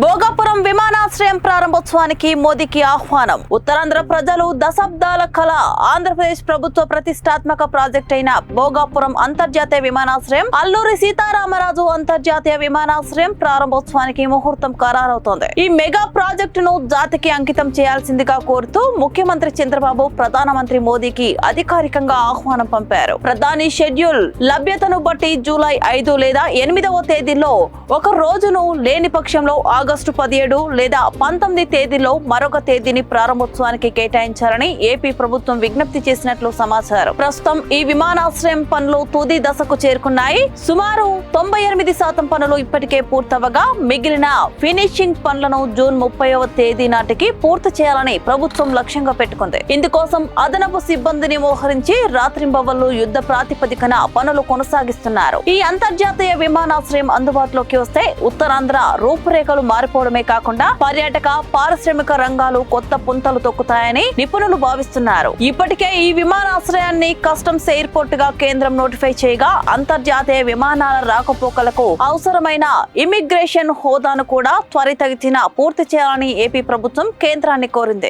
భోగాపురం విమానాశ్రయం ప్రారంభోత్సవానికి మోదీకి ఆహ్వానం. ఉత్తరాంధ్ర ప్రజలు దశాబ్దాల కళ. ఆంధ్రప్రదేశ్ ప్రభుత్వ ప్రతిష్టాత్మక ప్రాజెక్ట్ అయిన భోగాపురం అంతర్జాతీయ విమానాశ్రయం, అల్లూరి సీతారామరాజు అంతర్జాతీయ విమానాశ్రయం ప్రారంభోత్సవానికి ముహూర్తం ఖరారవుతోంది. ఈ మెగా ప్రాజెక్టును జాతికి అంకితం చేయాల్సిందిగా కోరుతూ ముఖ్యమంత్రి చంద్రబాబు ప్రధానమంత్రి మోదీకి అధికారికంగా ఆహ్వానం పంపారు. ప్రధాని షెడ్యూల్ లభ్యతను బట్టి జూలై 5 లేదా 8వ తేదీలో ఒక రోజును లేని పక్షంలో ఆగస్టు 17 లేదా 19 తేదీలో మరొక తేదీని ప్రారంభోత్సవానికి కేటాయించాలని ఏపీ ప్రభుత్వం విజ్ఞప్తి చేసినట్లు సమాచారం. ప్రస్తుతం ఈ విమానాశ్రయం పనులు తుది దశకు చేరుకున్నాయి. సుమారు 98% పనులు ఇప్పటికే పూర్తవగా మిగిలిన ఫినిషింగ్ పనులను జూన్ 30వ తేదీ నాటికి పూర్తి చేయాలని ప్రభుత్వం లక్ష్యంగా పెట్టుకుంది. ఇందుకోసం అదనపు సిబ్బందిని మోహరించి రాత్రింబవళ్లు యుద్ధ ప్రాతిపదికన పనులు కొనసాగిస్తున్నారు. ఈ అంతర్జాతీయ విమానాశ్రయం అందుబాటులోకి వస్తే ఉత్తరాంధ్ర రూపురేఖలు మారిపోవడమే కాకుండా పర్యాటక, పారిశ్రామిక రంగాలు కొత్త పుంతలు తొక్కుతాయని నిపుణులు భావిస్తున్నారు. ఇప్పటికే ఈ విమానాశ్రయాన్ని కస్టమ్స్ ఎయిర్పోర్ట్ గా కేంద్రం నోటిఫై చేయగా అంతర్జాతీయ విమానాల రాకపోకలకు అవసరమైన ఇమిగ్రేషన్ హోదాను కూడా త్వరితగతిన పూర్తి చేయాలని ఏపీ ప్రభుత్వం కేంద్రాన్ని కోరింది.